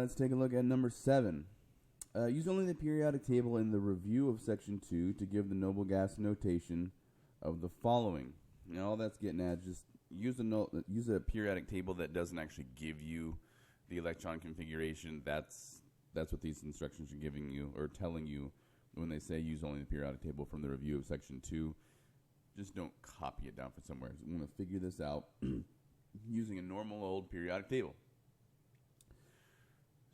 Let's take a look at number 7. Use only the periodic table in the review of section 2 to give the noble gas notation of the following. Now, all that's getting at is just use a periodic table that doesn't actually give you the electron configuration. That's what these instructions are giving you or telling you when they say use only the periodic table from the review of section 2. Just don't copy it down from somewhere. I'm going to figure this out using a normal old periodic table.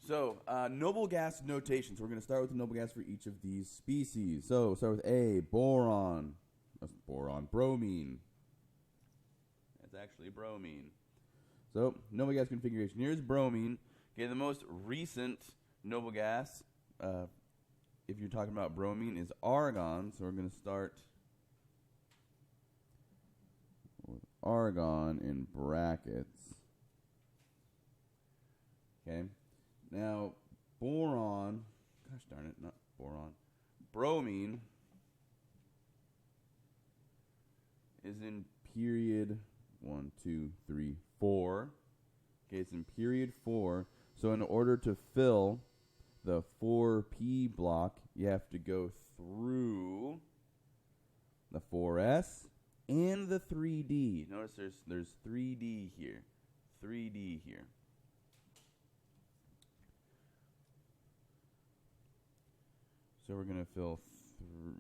So, noble gas notation. So we're going to start with the noble gas for each of these species. So, start with A, boron. That's boron. Bromine. That's actually bromine. So, noble gas configuration. Here's bromine. Okay, the most recent noble gas, if you're talking about bromine, is argon. So we're going to start with argon in brackets. Okay. Now, boron, gosh darn it, not boron, bromine is in period 1, 2, 3, 4. Okay, it's in period 4. So in order to fill the 4p block, you have to go through the 4s and the 3d. Notice there's 3d here. 3d here. So we're going to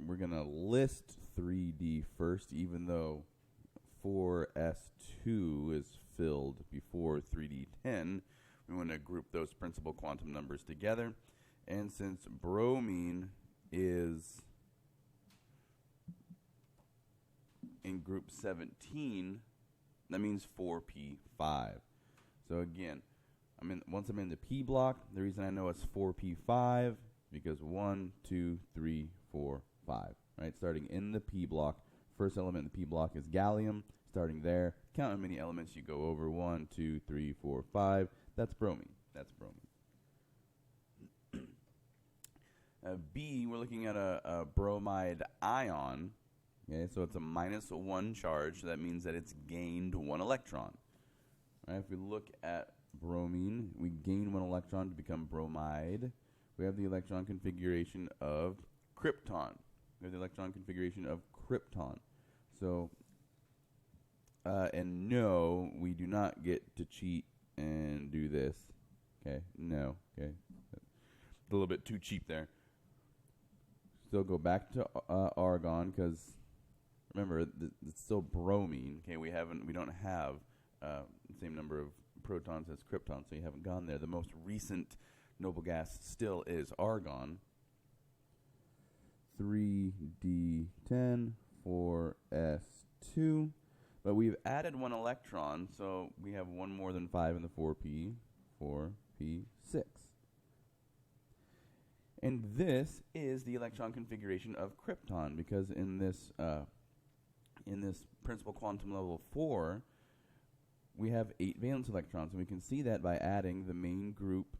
we're going to list 3D first, even though 4s2 is filled before 3d10. We want to group those principal quantum numbers together. And since bromine is in group 17, that means 4p5. So again, once I'm in the p block, the reason I know it's 4p5 because 1, 2, 3, 4, 5. Right, starting in the p block. First element in the p block is gallium. Starting there, count how many elements you go over. 1, 2, 3, 4, 5. That's bromine. That's bromine. B, we're looking at a bromide ion. Okay, so it's a -1 charge. So that means that it's gained 1 electron. Right, if we look at bromine, we gain 1 electron to become bromide. We have the electron configuration of krypton. So, and no, we do not get to cheat and do this. Okay, no, okay. A little bit too cheap there. Still go back to argon because remember it's still bromine. Okay, we don't have the same number of protons as krypton, so you haven't gone there. The most recent noble gas still is argon. 3d10, 4s2. But we've added 1 electron, so we have 1 more than 5 in the 4p6. And this is the electron configuration of krypton, because in this principal quantum level 4, we have 8 valence electrons, and we can see that by adding the main group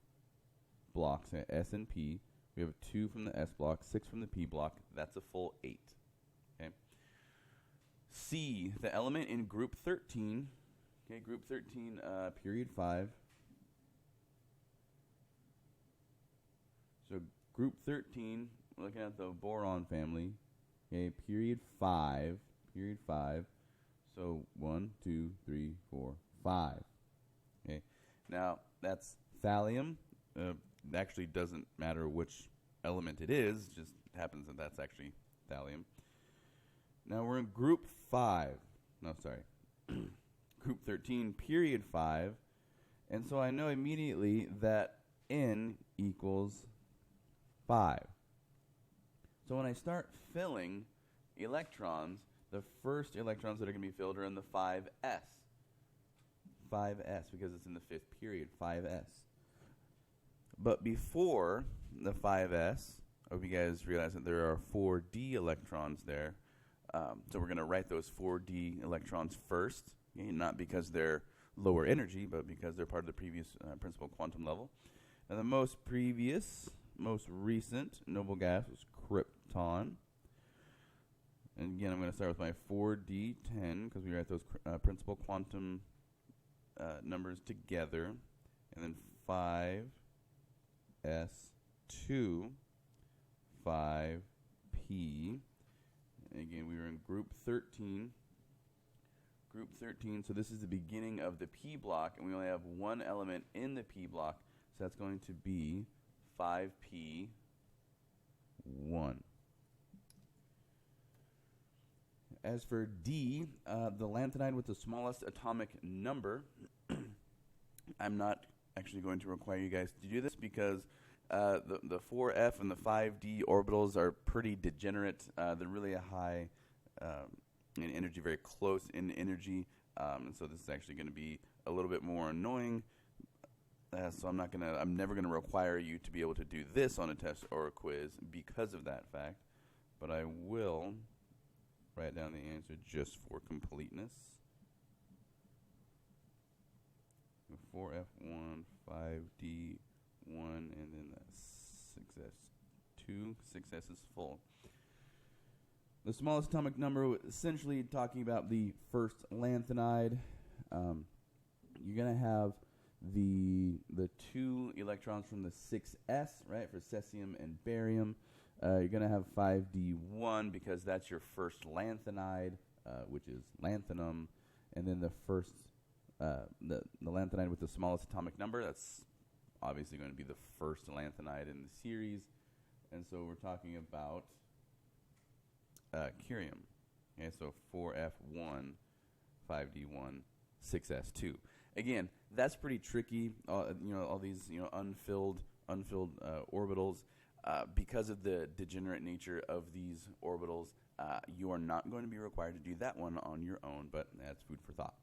blocks, S and P. We have 2 from the S block, 6 from the P block. That's a full 8. Okay. C, the element in group 13. Okay, group 13, period 5. So group 13, we're looking at the boron family. Okay, period 5. So 1, 2, 3, 4, 5. Okay. Now that's thallium. Actually doesn't matter which element it is, just happens that that's actually thallium. Now we're in group 5. No, sorry. Group 13, period 5. And so I know immediately that N equals 5. So when I start filling electrons, the first electrons that are going to be filled are in the 5s. 5s, because it's in the 5th period, 5s. But before the 5s, I hope you guys realize that there are 4d electrons there. So we're going to write those 4d electrons first, okay, not because they're lower energy, but because they're part of the previous principal quantum level. And the most recent noble gas was krypton. And again, I'm going to start with my 4d10 because we write those principal quantum numbers together. And then 5 6s2 5p. Again, we were in group 13. Group 13, so this is the beginning of the P block, and we only have one element in the P block, so that's going to be 5p1. As for D, the lanthanide with the smallest atomic number, I'm not actually going to require you guys to do this because the 4f and the 5d orbitals are pretty degenerate. They're really a high in energy, very close in energy, and so this is actually going to be a little bit more annoying. So I'm never gonna require you to be able to do this on a test or a quiz because of that fact, but I will write down the answer just for completeness. 4f1, 5d1, and then the 6s2. 6s is full. The smallest atomic number, essentially talking about the first lanthanide. You're going to have the 2 electrons from the 6s, right, for cesium and barium. You're going to have 5d1 because that's your first lanthanide, which is lanthanum. And then the first, the lanthanide with the smallest atomic number, that's obviously going to be the first lanthanide in the series. And so we're talking about curium. Okay, so 4f1, 5d1, 6s2. Again, that's pretty tricky. All these unfilled orbitals. Because of the degenerate nature of these orbitals, you are not going to be required to do that one on your own, but that's food for thought.